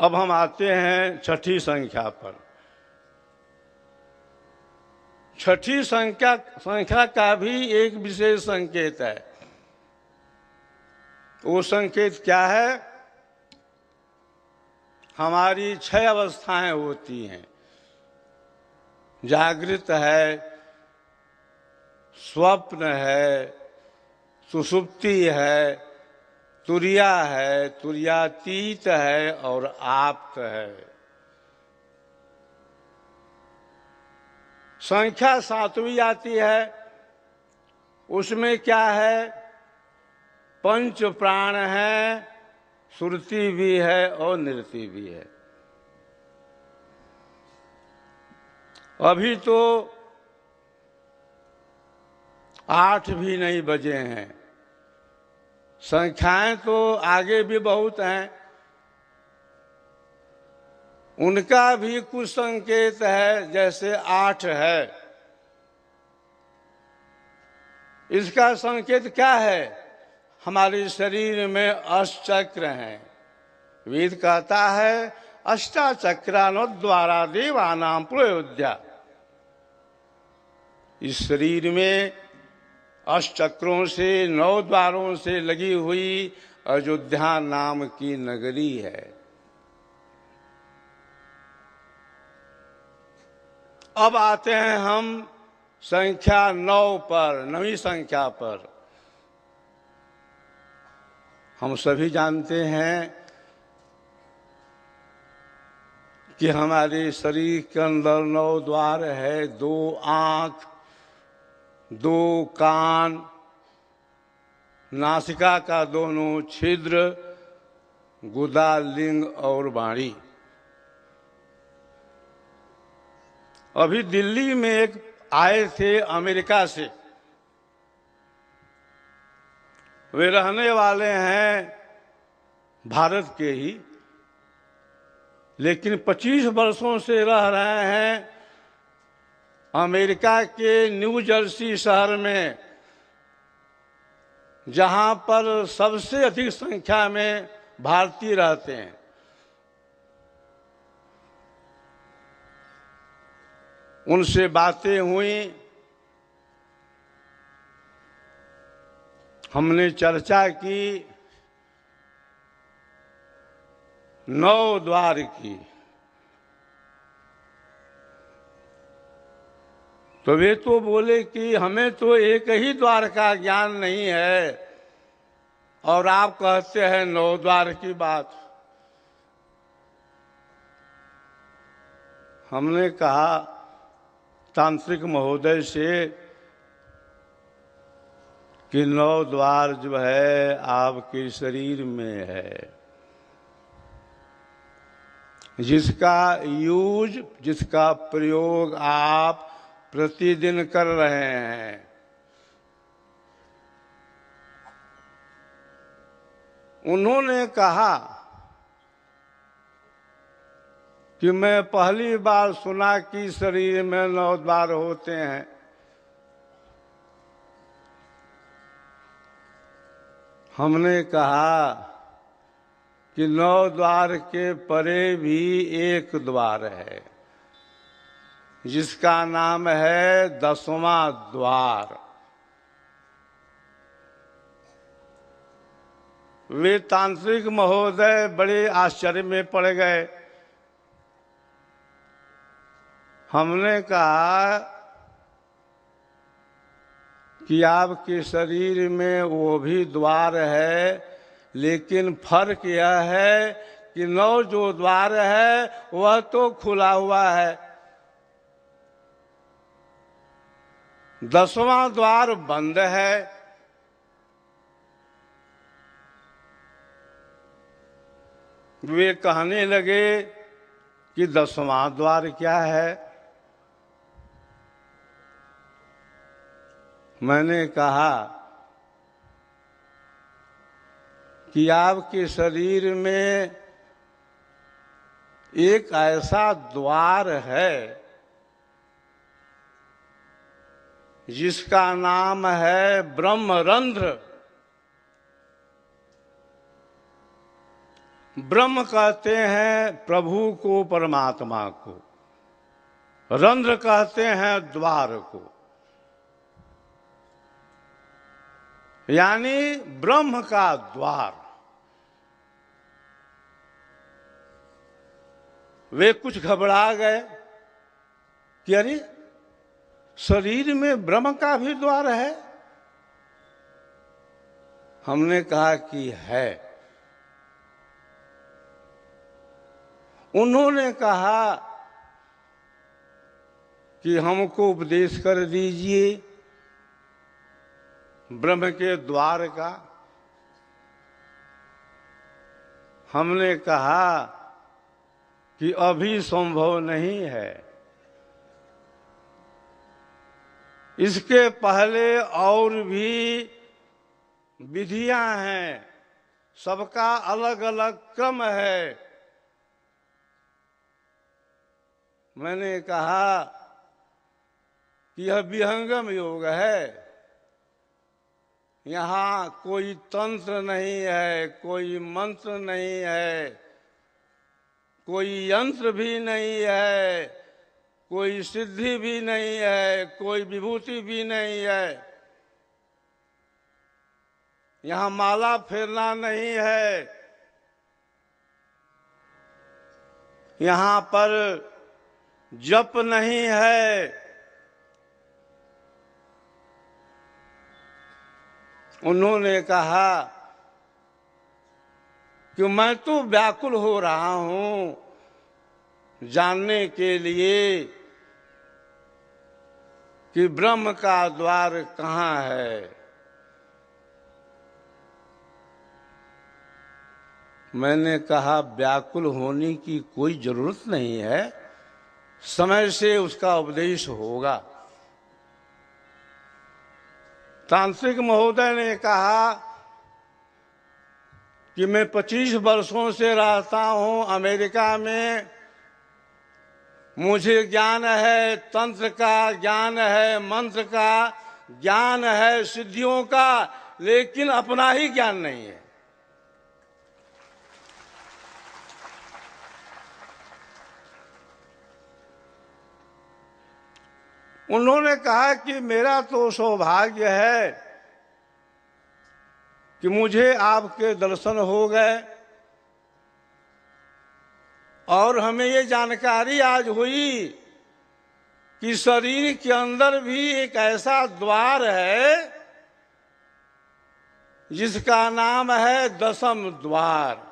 अब हम आते हैं छठी संख्या पर। छठी संख्या का भी एक विशेष संकेत है। वो संकेत क्या है? हमारी 6 अवस्थाएं होती हैं। जागृत है, स्वप्न है, सुषुप्ति है, तुरिया है, तुरियातीत है और आप्त है। संख्या 7वीं आती है। उसमें क्या है? पंच प्राण है, सुरति भी है और नृति भी है। अभी तो 8 भी नहीं बजे हैं। संख्याएं तो आगे भी बहुत हैं। उनका भी कुछ संकेत है, जैसे 8 है। इसका संकेत क्या है? हमारे शरीर में अष्टचक्र हैं। वेद कहता है अष्टाचक्रानुद्वारा देवानां प्रयोज्या। इस शरीर में अष्टचक्रों से 9 द्वारों से लगी हुई अयोध्या नाम की नगरी है। अब आते हैं हम संख्या 9 पर, 9वीं संख्या पर। हम सभी जानते हैं कि हमारे शरीर के अंदर 9 द्वार है। 2 आँख, 2 कान, नासिका का दोनों छिद्र, गुदा, लिंग और वाणी। अभी दिल्ली में एक आए थे अमेरिका से। वे रहने वाले हैं भारत के ही, लेकिन 25 वर्षों से रह रहे हैं अमेरिका के न्यू जर्सी शहर में, जहां पर सबसे अधिक संख्या में भारतीय रहते हैं। उनसे बातें हुई, हमने चर्चा की 9 द्वार की। तो वे तो बोले कि हमें तो एक ही द्वार का ज्ञान नहीं है और आप कहते हैं 9 द्वार की बात। हमने कहा तांत्रिक महोदय से कि 9 द्वार जो है आपके शरीर में है, जिसका यूज, जिसका प्रयोग आप प्रतिदिन कर रहे हैं। उन्होंने कहा कि मैं पहली बार सुना कि शरीर में 9 द्वार होते हैं। हमने कहा कि 9 द्वार के परे भी एक द्वार है, जिसका नाम है 10वां द्वार। वे तांत्रिक महोदय बड़े आश्चर्य में पड़ गए। हमने कहा कि आपके शरीर में वो भी द्वार है, लेकिन फर्क यह है कि 9 जो द्वार है वह तो खुला हुआ है, 10वां द्वार बंद है। वे कहने लगे कि 10वां द्वार क्या है? मैंने कहा कि आपके शरीर में एक ऐसा द्वार है जिसका नाम है ब्रह्मरंध्र। ब्रह्म कहते हैं प्रभु को, परमात्मा को। रंध्र कहते हैं द्वार को। यानी ब्रह्म का द्वार। वे कुछ घबरा गए कि अरे शरीर में ब्रह्म का भी द्वार है। हमने कहा कि है। उन्होंने कहा कि हमको उपदेश कर दीजिए ब्रह्म के द्वार का। हमने कहा कि अभी संभव नहीं है, इसके पहले और भी विधियां हैं, सबका अलग अलग क्रम है। मैंने कहा कि यह विहंगम योग है, यहाँ कोई तंत्र नहीं है, कोई मंत्र नहीं है, कोई यंत्र भी नहीं है, कोई सिद्धि भी नहीं है, कोई विभूति भी नहीं है। यहाँ माला फेरना नहीं है, यहाँ पर जप नहीं है। उन्होंने कहा कि मैं तो व्याकुल हो रहा हूं जानने के लिए कि ब्रह्म का द्वार कहाँ है। मैंने कहा व्याकुल होने की कोई जरूरत नहीं है, समय से उसका उपदेश होगा। तांत्रिक महोदय ने कहा कि मैं 25 वर्षों से रहता हूं अमेरिका में, मुझे ज्ञान है, तंत्र का ज्ञान है, मंत्र का ज्ञान है, सिद्धियों का, लेकिन अपना ही ज्ञान नहीं है। उन्होंने कहा कि मेरा तो सौभाग्य है कि मुझे आपके दर्शन हो गए और हमें ये जानकारी आज हुई कि शरीर के अंदर भी एक ऐसा द्वार है जिसका नाम है दशम द्वार,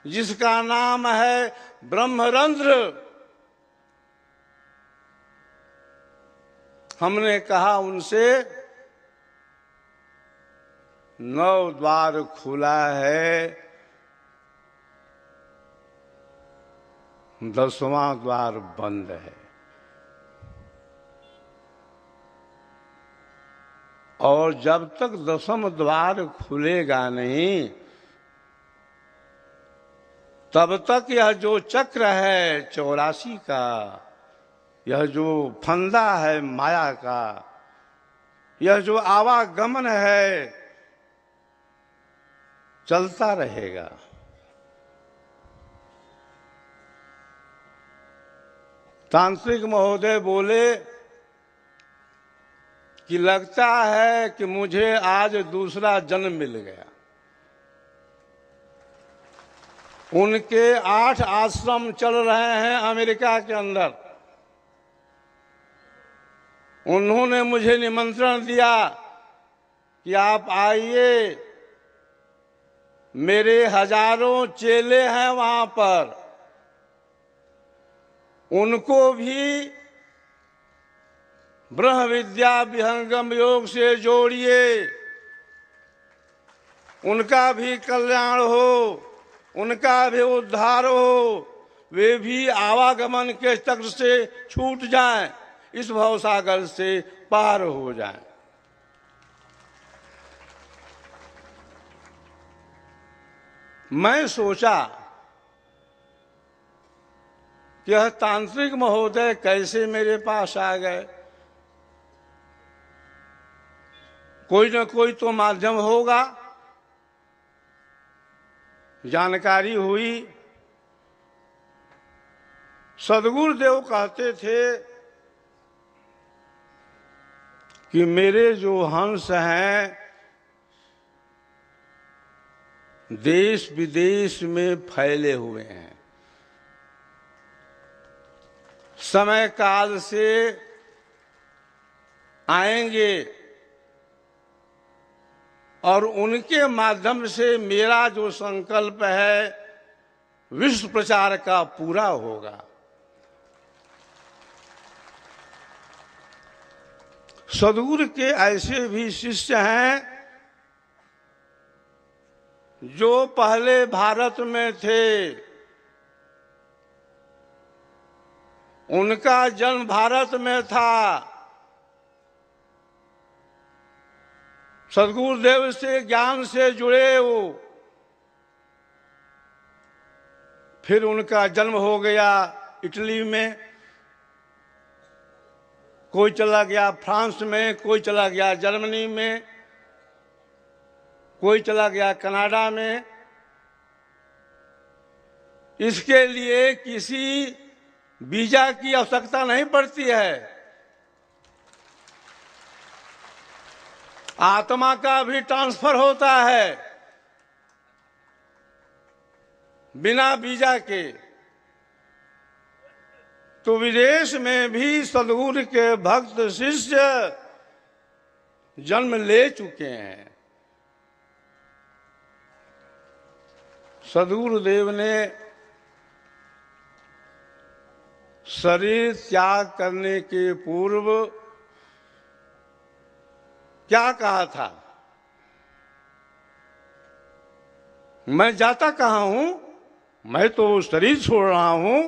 जिसका नाम है ब्रह्मरंध्र। हमने कहा उनसे 9 द्वार खुला है, 10वां द्वार बंद है। और जब तक 10वां द्वार खुलेगा नहीं तब तक यह जो चक्र है 84 का, यह जो फंदा है माया का, यह जो आवागमन है चलता रहेगा। तांत्रिक महोदय बोले कि लगता है कि मुझे आज दूसरा जन्म मिल गया। उनके 8 आश्रम चल रहे हैं अमेरिका के अंदर। उन्होंने मुझे निमंत्रण दिया कि आप आइए, मेरे हजारों चेले हैं वहां पर, उनको भी ब्रह्म विद्या विहंगम योग से जोड़िए, उनका भी कल्याण हो, उनका भी उद्धार हो, वे भी आवागमन के चक्र से छूट जाएं, इस भवसागर से पार हो जाएं। मैं सोचा कि यह तांत्रिक महोदय कैसे मेरे पास आ गए, कोई न कोई तो माध्यम होगा। जानकारी हुई। सद्गुरुदेव कहते थे कि मेरे जो हंस हैं देश विदेश में फैले हुए हैं, समय काल से आएंगे और उनके माध्यम से मेरा जो संकल्प है विश्व प्रचार का पूरा होगा। सद्गुरु के ऐसे भी शिष्य हैं जो पहले भारत में थे, उनका जन्म भारत में था, सद्गुरुदेव से ज्ञान से जुड़े वो, फिर उनका जन्म हो गया इटली में, कोई चला गया फ्रांस में, कोई चला गया जर्मनी में, कोई चला गया कनाडा में। इसके लिए किसी वीजा की आवश्यकता नहीं पड़ती है। आत्मा का भी ट्रांसफर होता है बिना वीजा के। तो विदेश में भी सद्गुरु के भक्त शिष्य जन्म ले चुके हैं। सद्गुरुदेव ने शरीर त्याग करने के पूर्व क्या कहा था? मैं जाता कहाँ हूं? मैं तो शरीर छोड़ रहा हूं।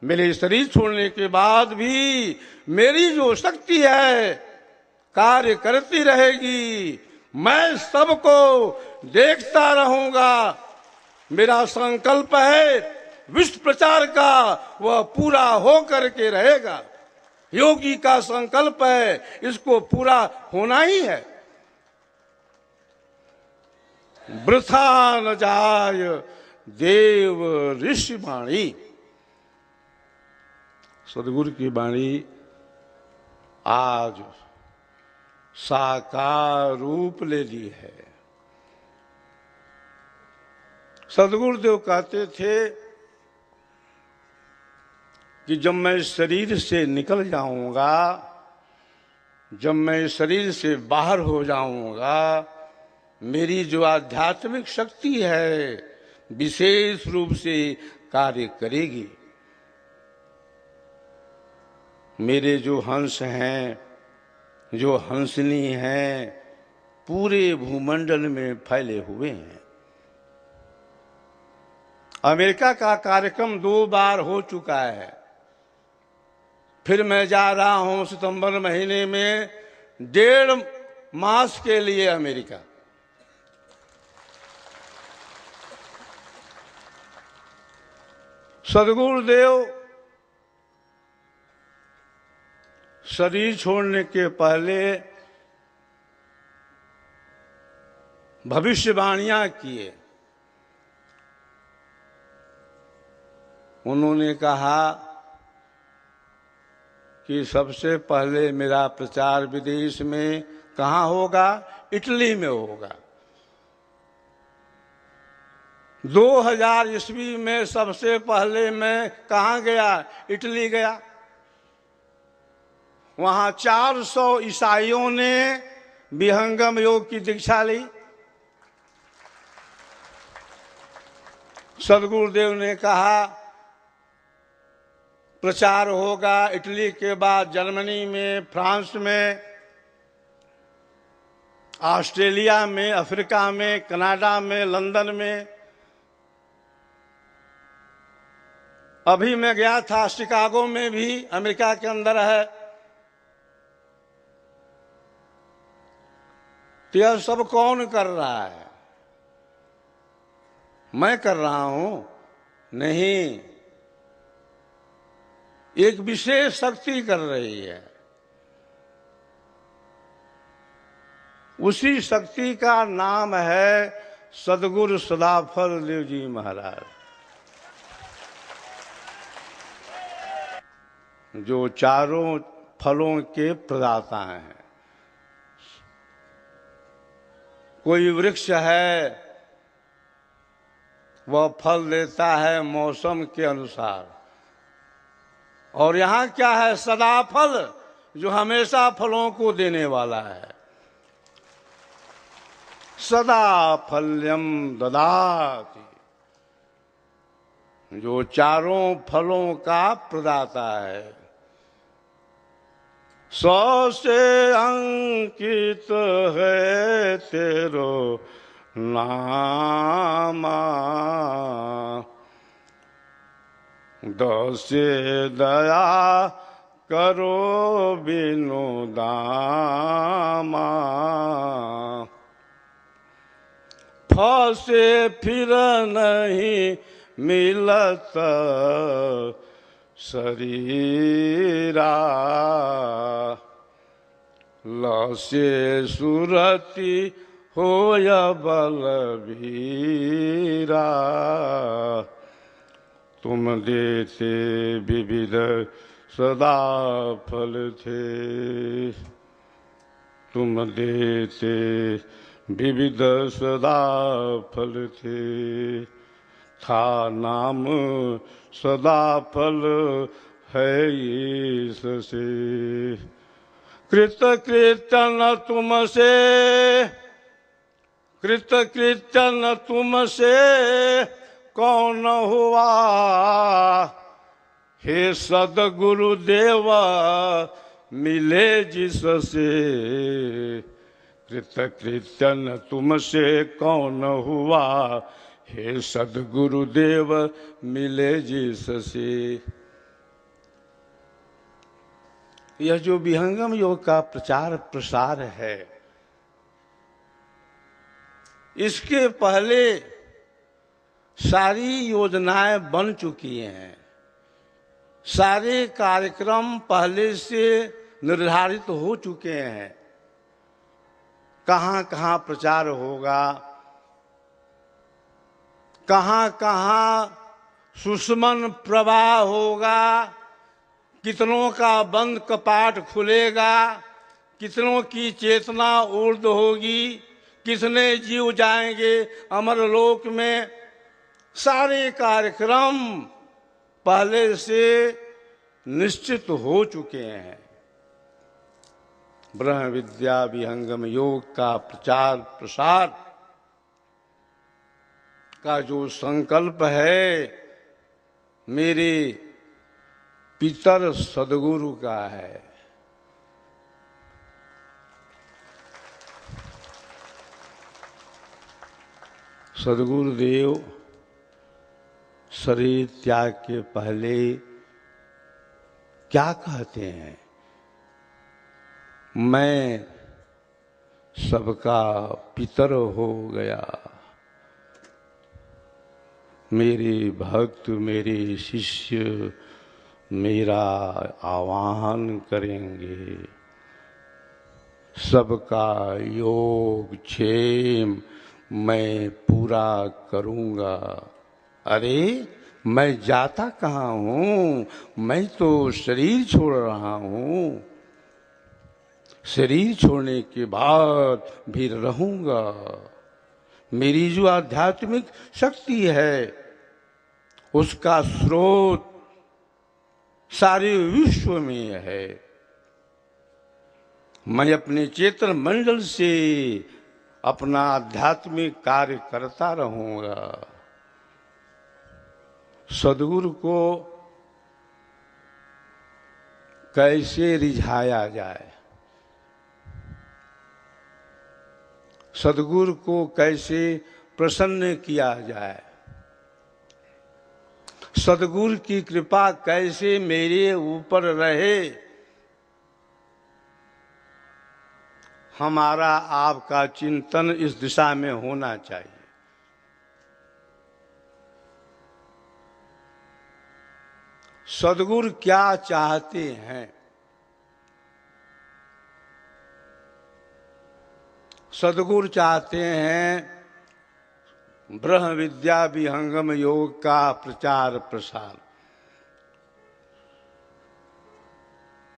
मेरे शरीर छोड़ने के बाद भी मेरी जो शक्ति है कार्य करती रहेगी। मैं सबको देखता रहूंगा। मेरा संकल्प है विश्व प्रचार का, वह पूरा हो करके रहेगा। योगी का संकल्प है, इसको पूरा होना ही है। वृथा न जाय देव ऋषि वाणी। सद्गुरु की वाणी आज साकार रूप ले ली है। सद्गुरुदेव कहते थे कि जब मैं शरीर से निकल जाऊंगा, जब मैं शरीर से बाहर हो जाऊंगा, मेरी जो आध्यात्मिक शक्ति है विशेष रूप से कार्य करेगी। मेरे जो हंस हैं, जो हंसनी हैं, पूरे भूमंडल में फैले हुए हैं। अमेरिका का कार्यक्रम 2 बार हो चुका है। फिर मैं जा रहा हूं सितंबर महीने में 1.5 मास के लिए अमेरिका। सद्गुरुदेव शरीर छोड़ने के पहले भविष्यवाणियां किए। उन्होंने कहा कि सबसे पहले मेरा प्रचार विदेश में कहाँ होगा? इटली में होगा। 2000 ईस्वी में सबसे पहले मैं कहाँ गया? इटली गया। वहाँ 400 ईसाइयों ने विहंगम योग की दीक्षा ली। सद्गुरुदेव ने कहा प्रचार होगा इटली के बाद जर्मनी में, फ्रांस में, ऑस्ट्रेलिया में, अफ्रीका में, कनाडा में, लंदन में। अभी मैं गया था शिकागो में भी, अमेरिका के अंदर है। तो यह सब कौन कर रहा है? मैं कर रहा हूं? नहीं, एक विशेष शक्ति कर रही है। उसी शक्ति का नाम है सदगुरु सदाफल देव जी महाराज, जो चारों फलों के प्रदाता हैं। कोई वृक्ष है, वह फल देता है मौसम के अनुसार, और यहाँ क्या है, सदाफल, जो हमेशा फलों को देने वाला है। सदा फल्यम ददाति, जो चारों फलों का प्रदाता है। 100 से अंकित है तेरो नामा, 10 से दया करो बिनु दामा, फसे फिर नहीं मिलत शरीरा, लसे सुरति होय बलबीरा, तुम देते विविध सदा फल थे, तुम देते विविध सदा फल थे, था नाम सदा फल है इससे, कृत कीर्तन तुमसे, कृत कीर्तन तुमसे कौन हुआ, हे सदगुरुदेव मिले जिससे, कृत कीर्तन तुमसे कौन हुआ, हे सदगुरुदेव मिले जिससे। यह जो विहंगम योग का प्रचार प्रसार है, इसके पहले सारी योजनाएं बन चुकी हैं, सारे कार्यक्रम पहले से निर्धारित हो चुके हैं। कहाँ कहाँ प्रचार होगा, कहाँ कहाँ सुषमन प्रवाह होगा, कितनों का बंद कपाट खुलेगा, कितनों की चेतना ऊर्ध होगी, कितने जीव जाएंगे अमरलोक में, सारे कार्यक्रम पहले से निश्चित हो चुके हैं। ब्रह्म विद्या विहंगम योग का प्रचार प्रसार का जो संकल्प है, मेरे पितर सदगुरु का है। सदगुरुदेव शरीर त्याग के पहले क्या कहते हैं, मैं सबका पितर हो गया, मेरे भक्त मेरे शिष्य मेरा आह्वान करेंगे, सबका योग क्षेम मैं पूरा करूँगा। अरे मैं जाता कहाँ हूँ, मैं तो शरीर छोड़ रहा हूँ, शरीर छोड़ने के बाद भी रहूँगा। मेरी जो आध्यात्मिक शक्ति है, उसका स्रोत सारे विश्व में है। मैं अपने चेतन मंडल से अपना आध्यात्मिक कार्य करता रहूँगा। सदगुरु को कैसे रिझाया जाए, सदगुरु को कैसे प्रसन्न किया जाए, सदगुरु की कृपा कैसे मेरे ऊपर रहे, हमारा आपका चिंतन इस दिशा में होना चाहिए। सदगुरु क्या चाहते हैं? सदगुरु चाहते हैं ब्रह्म विद्या विहंगम योग का प्रचार प्रसार।